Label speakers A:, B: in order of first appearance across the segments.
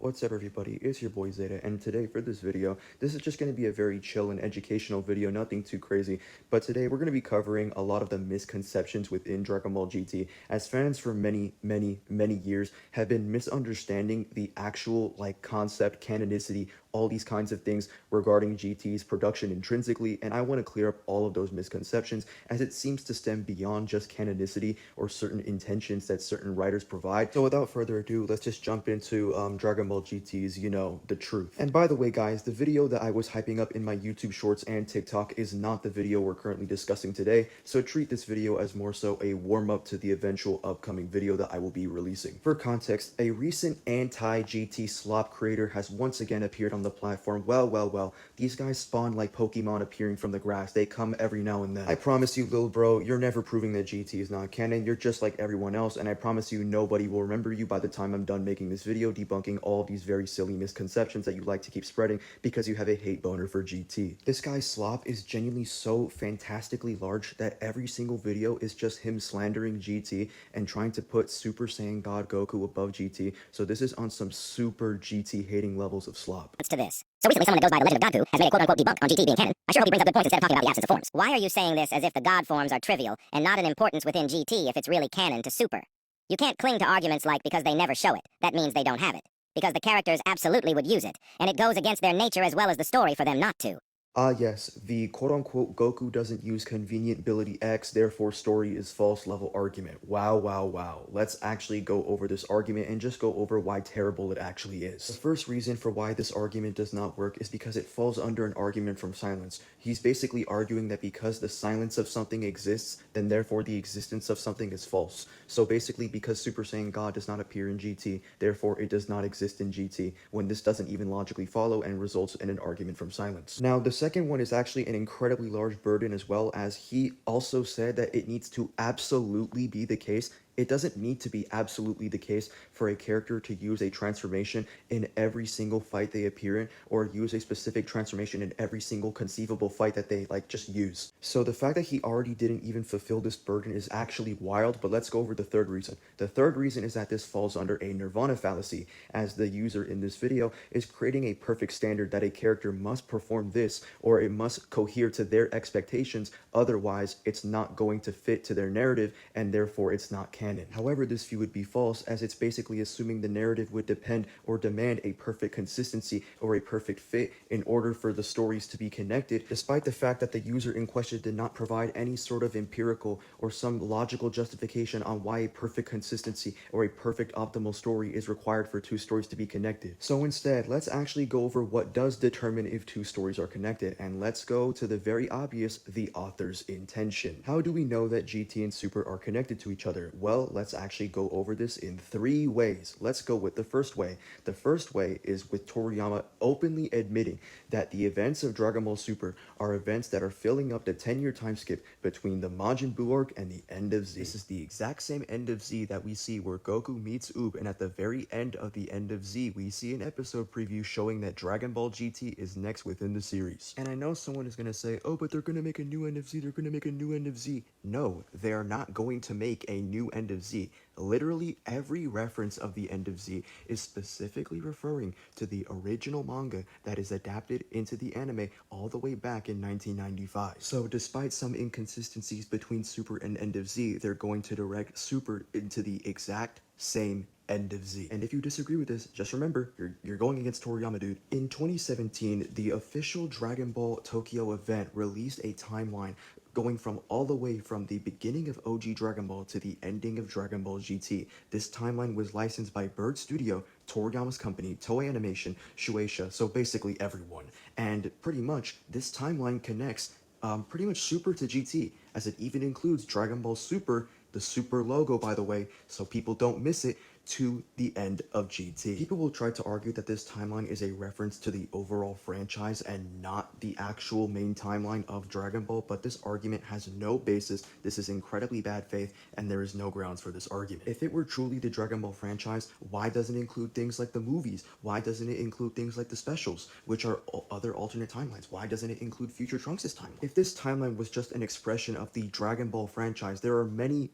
A: What's up everybody, it's your boy Zeta, and today for this video, this is just going to be a very chill and educational video, nothing too crazy, but today we're going to be covering a lot of the misconceptions within Dragon Ball GT, as fans for many years have been misunderstanding the actual, concept, canonicity, all these kinds of things regarding GT's production intrinsically, and I want to clear up all of those misconceptions, as it seems to stem beyond just canonicity or certain intentions that certain writers provide. So without further ado, let's just jump into Dragon Ball GT's, the truth. And by the way, guys, the video that I was hyping up in my YouTube Shorts and TikTok is not the video we're currently discussing today, so treat this video as more so a warm-up to the eventual upcoming video that I will be releasing. For context, a recent anti-GT slop creator has once again appeared on the platform. Well, these guys spawn like Pokemon appearing from the grass. They come every now and then. I promise you, little bro, you're never proving that GT is not canon. You're just like everyone else, and I promise you nobody will remember you by the time I'm done making this video debunking all of these very silly misconceptions that you like to keep spreading because you have a hate boner for GT. This guy's slop is genuinely so fantastically large that every single video is just him slandering GT and trying to put Super Saiyan God Goku above GT, so this is on some super GT hating levels of slop.
B: To this. So recently someone that goes by the legend of Goku has made a quote-unquote debunk on GT being canon. I sure hope he brings up good points instead of talking about the absence of forms. Why are you saying this as if the god forms are trivial and not an importance within GT if it's really canon to Super? You can't cling to arguments like because they never show it, that means they don't have it. Because the characters absolutely would use it, and it goes against their nature as well as the story for them not to.
A: Yes, the quote-unquote Goku doesn't use convenient ability X, therefore story is false level argument. Wow. Let's actually go over this argument and just go over why terrible it actually is. The first reason for why this argument does not work is because it falls under an argument from silence. He's basically arguing that because the silence of something exists, then therefore the existence of something is false. So basically, because Super Saiyan God does not appear in GT, therefore it does not exist in GT, when this doesn't even logically follow and results in an argument from silence. Now, the second one is actually an incredibly large burden, as well, as he also said that it needs to absolutely be the case. It doesn't need to be absolutely the case for a character to use a transformation in every single fight they appear in, or use a specific transformation in every single conceivable fight that they just use. So the fact that he already didn't even fulfill this burden is actually wild, but let's go over the third reason. The third reason is that this falls under a nirvana fallacy, as the user in this video is creating a perfect standard that a character must perform this, or it must cohere to their expectations, otherwise it's not going to fit to their narrative, and therefore it's not canon. However, this view would be false, as it's basically assuming the narrative would depend or demand a perfect consistency or a perfect fit in order for the stories to be connected, despite the fact that the user in question did not provide any sort of empirical or some logical justification on why a perfect consistency or a perfect optimal story is required for two stories to be connected. So instead, let's actually go over what does determine if two stories are connected, and let's go to the very obvious, the author's intention. How do we know that GT and Super are connected to each other? Well, let's actually go over this in 3 ways. Let's go with the first way. The first way is with Toriyama openly admitting that the events of Dragon Ball Super are events that are filling up the 10-year time skip between the Majin Buu arc and the end of Z. This is the exact same end of Z that we see where Goku meets Oob, and at the very end of the end of Z, we see an episode preview showing that Dragon Ball GT is next within the series. And I know someone is going to say, oh, but they're going to make a new end of Z, they're going to make a new end of Z. No, they are not going to make a new end of Z. Literally every reference of the end of Z is specifically referring to the original manga that is adapted into the anime all the way back in 1995. So despite some inconsistencies between Super and end of Z, they're going to direct Super into the exact same end of Z. And if you disagree with this, just remember, you're going against Toriyama, dude. In 2017, the official Dragon Ball Tokyo event released a timeline going from all the way from the beginning of OG Dragon Ball to the ending of Dragon Ball GT. This timeline was licensed by Bird Studio, Toriyama's company, Toei Animation, Shueisha, so basically everyone. And pretty much, this timeline connects pretty much Super to GT, as it even includes Dragon Ball Super, the Super logo, by the way, so people don't miss it, to the end of GT. People will try to argue that this timeline is a reference to the overall franchise and not the actual main timeline of Dragon Ball, but this argument has no basis. This is incredibly bad faith, and there is no grounds for this argument. If it were truly the Dragon Ball franchise, why doesn't it include things like the movies? Why doesn't it include things like the specials, which are other alternate timelines? Why doesn't it include Future Trunks' timeline? If this timeline was just an expression of the Dragon Ball franchise, there are many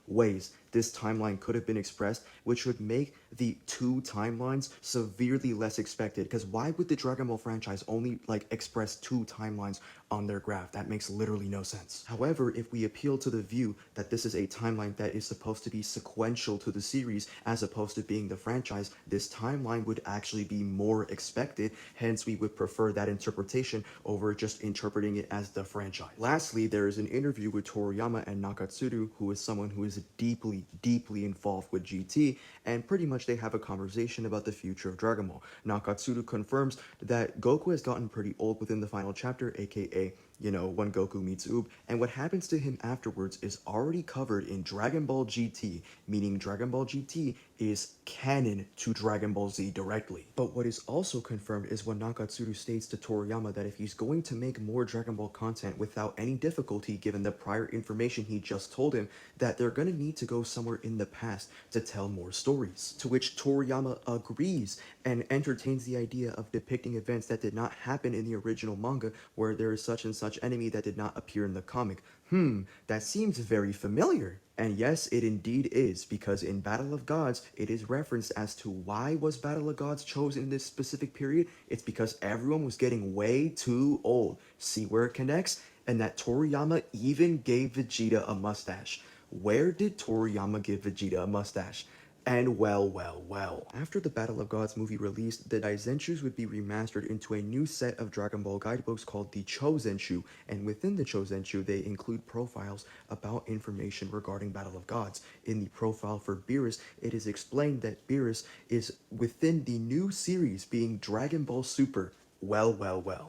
A: ways this timeline could have been expressed, which would make the two timelines severely less expected. Because why would the Dragon Ball franchise only express two timelines on their graph? That makes literally no sense. However, if we appeal to the view that this is a timeline that is supposed to be sequential to the series as opposed to being the franchise, this timeline would actually be more expected. Hence, we would prefer that interpretation over just interpreting it as the franchise. Lastly, there is an interview with Toriyama and Nakatsuru, who is someone who is deeply, deeply involved with GT, and pretty much they have a conversation about the future of Dragon Ball. Nakatsuru confirms that Goku has gotten pretty old within the final chapter, aka when Goku meets Oob, and what happens to him afterwards is already covered in Dragon Ball GT, meaning Dragon Ball GT is canon to Dragon Ball Z directly. But what is also confirmed is when Nakatsuru states to Toriyama that if he's going to make more Dragon Ball content without any difficulty given the prior information he just told him, that they're gonna need to go somewhere in the past to tell more stories. To which Toriyama agrees and entertains the idea of depicting events that did not happen in the original manga, where there is such and such enemy that did not appear in the comic. That seems very familiar. And yes, it indeed is, because in Battle of Gods, it is referenced as to why was Battle of Gods chosen in this specific period. It's because everyone was getting way too old. See where it connects? And that Toriyama even gave Vegeta a mustache. Where did Toriyama give Vegeta a mustache? And well. After the Battle of Gods movie released, the Daizenshu's would be remastered into a new set of Dragon Ball guidebooks called the Chozenshu, and within the Chozenshu, they include profiles about information regarding Battle of Gods. In the profile for Beerus, it is explained that Beerus is within the new series being Dragon Ball Super. Well.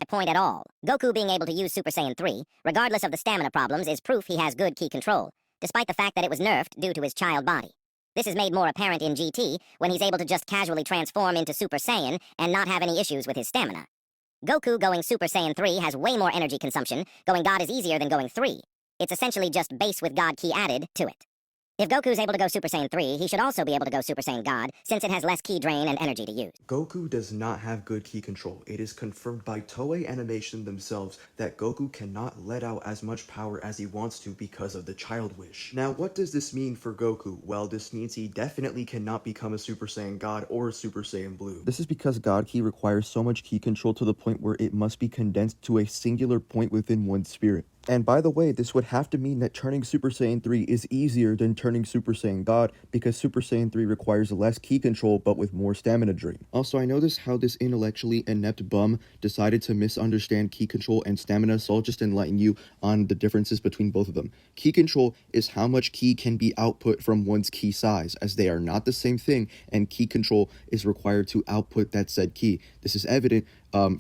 B: Point at all. Goku being able to use Super Saiyan 3, regardless of the stamina problems, is proof he has good ki control, despite the fact that it was nerfed due to his child body. This is made more apparent in GT when he's able to just casually transform into Super Saiyan and not have any issues with his stamina. Goku going Super Saiyan 3 has way more energy consumption. Going God is easier than going 3. It's essentially just base with God ki added to it. If Goku's able to go Super Saiyan 3, he should also be able to go Super Saiyan God, since it has less ki drain and energy to use.
A: Goku does not have good ki control. It is confirmed by Toei Animation themselves that Goku cannot let out as much power as he wants to because of the child wish. Now, what does this mean for Goku? Well, this means he definitely cannot become a Super Saiyan God or a Super Saiyan Blue. This is because God ki requires so much ki control to the point where it must be condensed to a singular point within one's spirit. And by the way, this would have to mean that turning Super Saiyan 3 is easier than turning Super Saiyan God, because Super Saiyan 3 requires less ki control but with more stamina drain. Also, I noticed how this intellectually inept bum decided to misunderstand ki control and stamina, so I'll just enlighten you on the differences between both of them. Ki control is how much ki can be output from one's ki size, as they are not the same thing, and ki control is required to output that said ki. This is evident.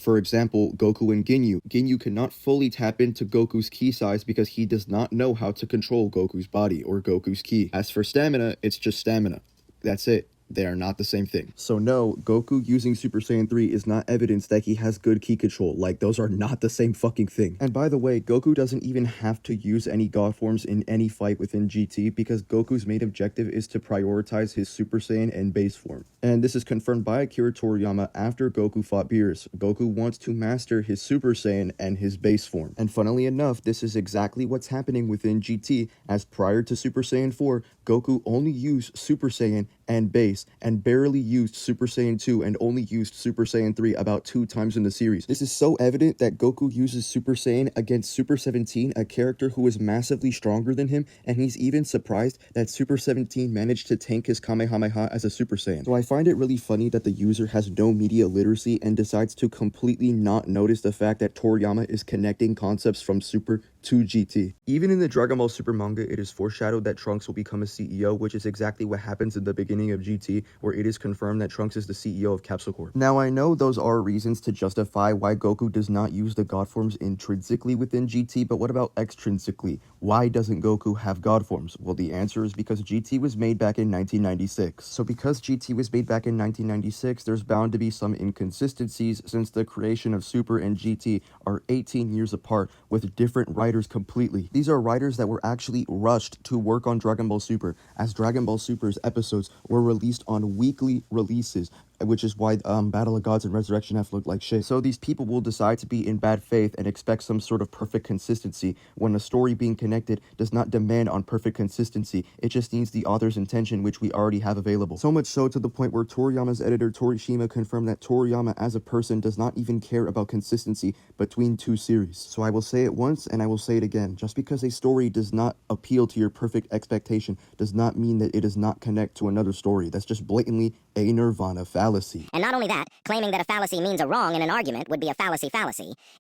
A: For example, Goku and Ginyu. Ginyu cannot fully tap into Goku's ki size because he does not know how to control Goku's body or Goku's ki. As for stamina, it's just stamina. That's it. They are not the same thing. So no, Goku using Super Saiyan 3 is not evidence that he has good ki control. Like, those are not the same fucking thing. And by the way, Goku doesn't even have to use any god forms in any fight within GT, because Goku's main objective is to prioritize his Super Saiyan and base form. And this is confirmed by Akira Toriyama after Goku fought Beerus. Goku wants to master his Super Saiyan and his base form. And funnily enough, this is exactly what's happening within GT, as prior to Super Saiyan 4, Goku only used Super Saiyan and base, and barely used Super Saiyan 2 and only used Super Saiyan 3 about 2 times in the series. This is so evident that Goku uses Super Saiyan against Super 17, a character who is massively stronger than him, and he's even surprised that Super 17 managed to tank his Kamehameha as a Super Saiyan. So I find it really funny that the user has no media literacy and decides to completely not notice the fact that Toriyama is connecting concepts from Super to GT. Even in the Dragon Ball Super manga, it is foreshadowed that Trunks will become a CEO, which is exactly what happens in the beginning of GT, where it is confirmed that Trunks is the CEO of Capsule Corp. Now, I know those are reasons to justify why Goku does not use the god forms intrinsically within GT, but what about extrinsically? Why doesn't Goku have god forms? Well, the answer is because GT was made back in 1996. So because GT was made back in 1996, there's bound to be some inconsistencies, since the creation of Super and GT are 18 years apart with different writers completely. These are writers that were actually rushed to work on Dragon Ball Super, as Dragon Ball Super's episodes were released on weekly releases which is why Battle of Gods and Resurrection F looked like shit. So these people will decide to be in bad faith and expect some sort of perfect consistency when a story being connected does not demand on perfect consistency. It just needs the author's intention, which we already have available. So much so to the point where Toriyama's editor Torishima confirmed that Toriyama as a person does not even care about consistency between two series. So I will say it once and I will say it again. Just because a story does not appeal to your perfect expectation does not mean that it does not connect to another story. That's just blatantly a nirvana fallacy.
B: And not only that, claiming that a fallacy means a wrong in an argument would be a fallacy.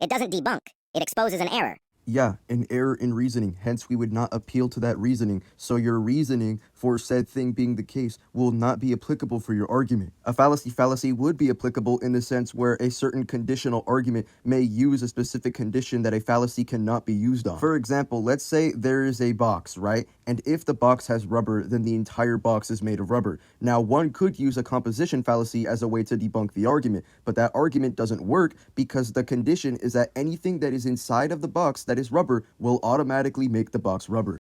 B: It doesn't debunk. It exposes an error.
A: Yeah, an error in reasoning. Hence, we would not appeal to that reasoning. So your reasoning for said thing being the case will not be applicable for your argument. A fallacy would be applicable in the sense where a certain conditional argument may use a specific condition that a fallacy cannot be used on. For example, let's say there is a box, right? And if the box has rubber, then the entire box is made of rubber. Now, one could use a composition fallacy as a way to debunk the argument, but that argument doesn't work because the condition is that anything that is inside of the box that is rubber will automatically make the box rubber.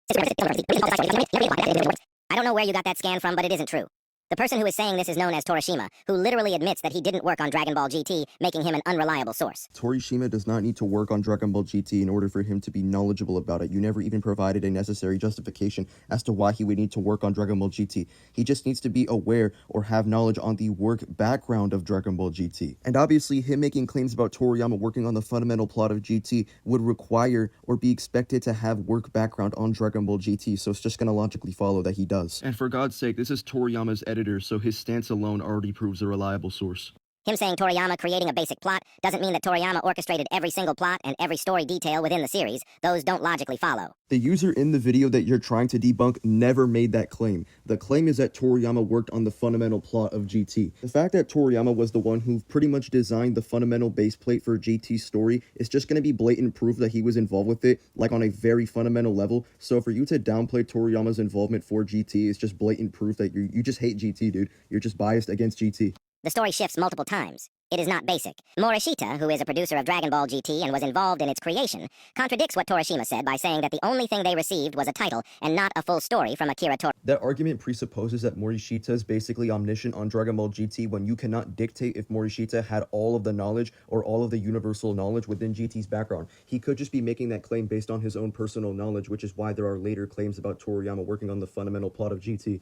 B: I don't know where you got that scan from, but it isn't true. The person who is saying this is known as Torishima, who literally admits that he didn't work on Dragon Ball GT, making him an unreliable source.
A: Torishima does not need to work on Dragon Ball GT in order for him to be knowledgeable about it. You never even provided a necessary justification as to why he would need to work on Dragon Ball GT. He just needs to be aware or have knowledge on the work background of Dragon Ball GT. And obviously, him making claims about Toriyama working on the fundamental plot of GT would require or be expected to have work background on Dragon Ball GT, so it's just going to logically follow that he does. And for God's sake, this is Toriyama's editor, so his stance alone already proves a reliable source.
B: Him saying Toriyama creating a basic plot doesn't mean that Toriyama orchestrated every single plot and every story detail within the series. Those don't logically follow.
A: The user in the video that you're trying to debunk never made that claim. The claim is that Toriyama worked on the fundamental plot of GT. The fact that Toriyama was the one who pretty much designed the fundamental base plate for GT's story is just going to be blatant proof that he was involved with it, like on a very fundamental level. So for you to downplay Toriyama's involvement for GT is just blatant proof that you just hate GT, dude. You're just biased against GT.
B: The story shifts multiple times. It is not basic. Morishita, who is a producer of Dragon Ball GT and was involved in its creation, contradicts what Torishima said by saying that the only thing they received was a title and not a full story from Akira Toriyama.
A: That argument presupposes that Morishita is basically omniscient on Dragon Ball GT when you cannot dictate if Morishita had all of the knowledge or all of the universal knowledge within GT's background. He could just be making that claim based on his own personal knowledge, which is why there are later claims about Toriyama working on the fundamental plot of GT.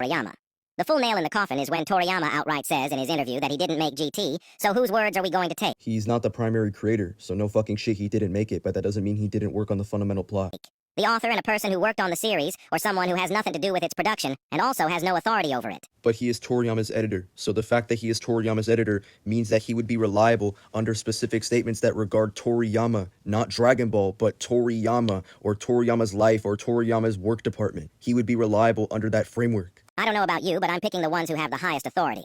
B: The full nail in the coffin is when Toriyama outright says in his interview that he didn't make GT, so whose words are we going to take?
A: He's not the primary creator, so no fucking shit he didn't make it, but that doesn't mean he didn't work on the fundamental plot.
B: The author and a person who worked on the series, or someone who has nothing to do with its production, and also has no authority over it.
A: But he is Toriyama's editor, so the fact that he is Toriyama's editor means that he would be reliable under specific statements that regard Toriyama, not Dragon Ball, but Toriyama, or Toriyama's life, or Toriyama's work department. He would be reliable under that framework.
B: I don't know about you, but I'm picking the ones who have the highest authority.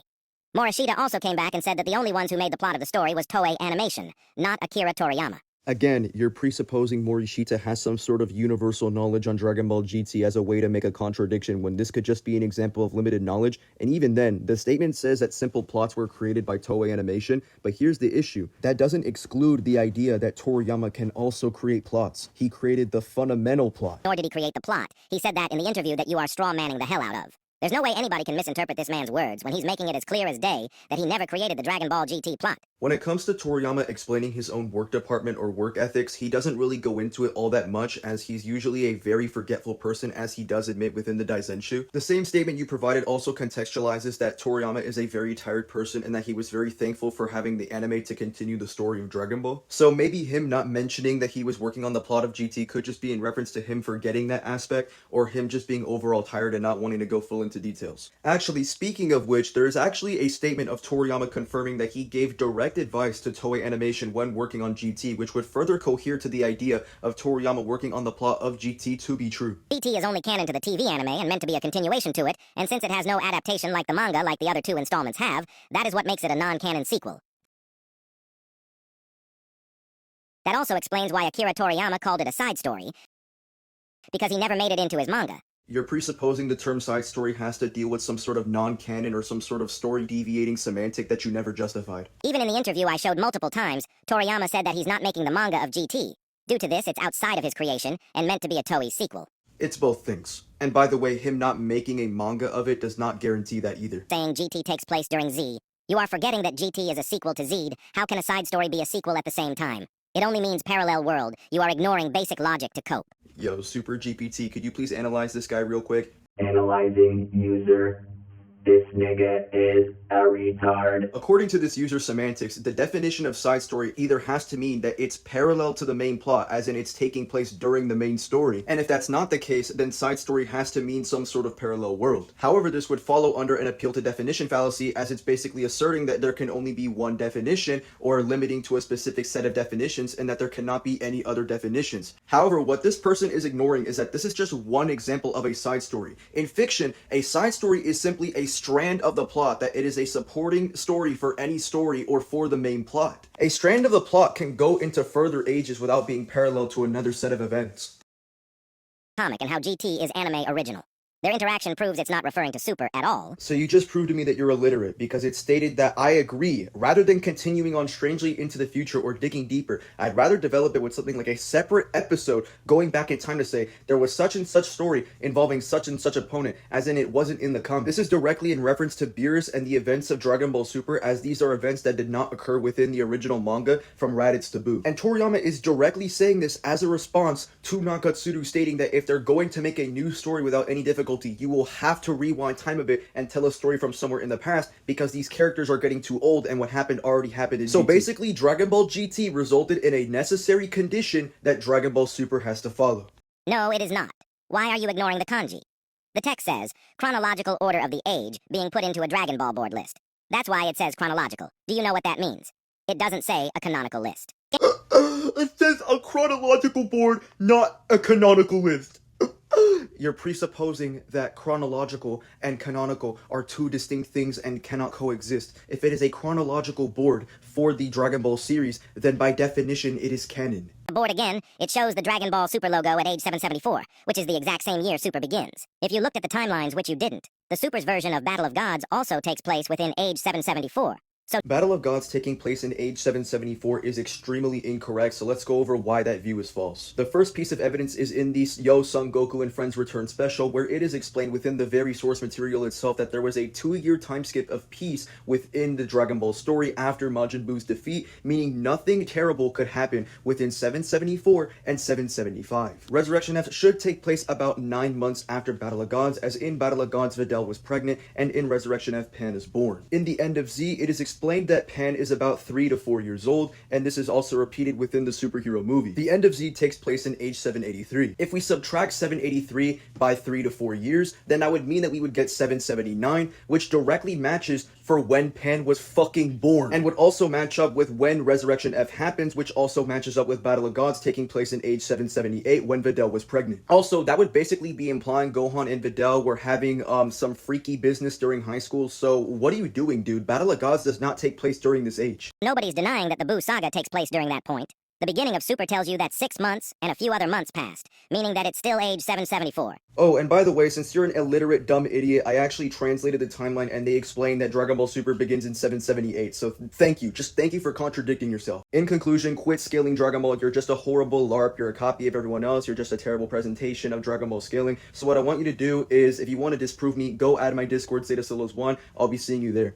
B: Morishita also came back and said that the only ones who made the plot of the story was Toei Animation, not Akira Toriyama.
A: Again, you're presupposing Morishita has some sort of universal knowledge on Dragon Ball GT as a way to make a contradiction when this could just be an example of limited knowledge. And even then, the statement says that simple plots were created by Toei Animation, but here's the issue. That doesn't exclude the idea that Toriyama can also create plots. He created the fundamental plot.
B: Nor did he create the plot. He said that in the interview that you are straw-manning the hell out of. There's no way anybody can misinterpret this man's words when he's making it as clear as day that he never created the Dragon Ball GT plot.
A: When it comes to Toriyama explaining his own work department or work ethics, he doesn't really go into it all that much, as he's usually a very forgetful person, as he does admit within the Daizenshu. The same statement you provided also contextualizes that Toriyama is a very tired person and that he was very thankful for having the anime to continue the story of Dragon Ball. So maybe him not mentioning that he was working on the plot of GT could just be in reference to him forgetting that aspect, or him just being overall tired and not wanting to go full into details. Actually, speaking of which, there is actually a statement of Toriyama confirming that he gave direct advice to Toei Animation when working on GT, which would further cohere to the idea of Toriyama working on the plot of GT to be true.
B: GT is only canon to the TV anime and meant to be a continuation to it, and since it has no adaptation like the manga like the other two installments have, that is what makes it a non-canon sequel. That also explains why Akira Toriyama called it a side story, because he never made it into his manga.
A: You're presupposing the term side story has to deal with some sort of non-canon or some sort of story-deviating semantic that you never justified.
B: Even in the interview I showed multiple times, Toriyama said that he's not making the manga of GT. Due to this, it's outside of his creation and meant to be a Toei sequel.
A: It's both things. And by the way, him not making a manga of it does not guarantee that either.
B: Saying GT takes place during Z. You are forgetting that GT is a sequel to Zed. How can a side story be a sequel at the same time? It only means parallel world. You are ignoring basic logic to cope.
A: Yo, Super GPT, could you please analyze this guy real quick?
C: Analyzing user. This nigga is a retard.
A: According to this user semantics, the definition of side story either has to mean that it's parallel to the main plot, as in it's taking place during the main story, and if that's not the case, then side story has to mean some sort of parallel world. However, this would follow under an appeal to definition fallacy, as it's basically asserting that there can only be one definition, or limiting to a specific set of definitions, and that there cannot be any other definitions. However, what this person is ignoring is that this is just one example of a side story. In fiction, a side story is simply a strand of the plot that it is a supporting story for any story or for the main plot. A strand of the plot can go into further ages without being parallel to another set of events.
B: Comic and how GT is anime original. Their interaction proves it's not referring to Super at all.
A: So you just proved to me that you're illiterate, because it stated that I agree. Rather than continuing on strangely into the future or digging deeper, I'd rather develop it with something like a separate episode going back in time to say there was such and such story involving such and such opponent, as in it wasn't in the comic. This is directly in reference to Beerus and the events of Dragon Ball Super, as these are events that did not occur within the original manga from Raditz to Buu. And Toriyama is directly saying this as a response to Nakatsuru stating that if they're going to make a new story without any difficulty, you will have to rewind time a bit and tell a story from somewhere in the past, because these characters are getting too old and what happened already happened in So GT. Basically, Dragon Ball GT resulted in a necessary condition that Dragon Ball Super has to follow.
B: No, it is not. Why are you ignoring the kanji? The text says, chronological order of the age being put into a Dragon Ball board list. That's why it says chronological. Do you know what that means? It doesn't say a canonical list.
A: It says a chronological board, not a canonical list. You're presupposing that chronological and canonical are two distinct things and cannot coexist. If it is a chronological board for the Dragon Ball series, then by definition it is canon.
B: The board again, it shows the Dragon Ball Super logo at age 774, which is the exact same year Super begins. If you looked at the timelines, which you didn't, the Super's version of Battle of Gods also takes place within age 774. So
A: Battle of Gods taking place in age 774 is extremely incorrect, so let's go over why that view is false. The first piece of evidence is in the Yo Son Goku and Friends Return special, where it is explained within the very source material itself that there was a 2-year time skip of peace within the Dragon Ball story after Majin Buu's defeat, meaning nothing terrible could happen within 774 and 775. Resurrection F should take place about 9 months after Battle of Gods, as in Battle of Gods Videl was pregnant, and in Resurrection F Pan is born. In the end of Z, it is explained that Pan is about 3 to 4 years old, and this is also repeated within the superhero movie. The end of Z takes place in age 783. If we subtract 783 by 3 to 4 years, then that would mean that we would get 779, which directly matches for when Pan was fucking born, and would also match up with when Resurrection F happens, which also matches up with Battle of Gods taking place in age 778 when Videl was pregnant. Also, that would basically be implying Gohan and Videl were having some freaky business during high school, so what are you doing, dude? Battle of Gods does not take place during this age.
B: nobody's denying that the Buu saga takes place during that point. The beginning of Super tells you that 6 months and a few other months passed, meaning that it's still age 774.
A: Oh, and by the way, since you're an illiterate, dumb idiot, I actually translated the timeline and they explained that Dragon Ball Super begins in 778, so thank you. Just thank you for contradicting yourself. In conclusion, quit scaling Dragon Ball. You're just a horrible LARP. You're a copy of everyone else. You're just a terrible presentation of Dragon Ball scaling. So what I want you to do is, if you want to disprove me, go add my Discord, Zeta Solos 1. I'll be seeing you there.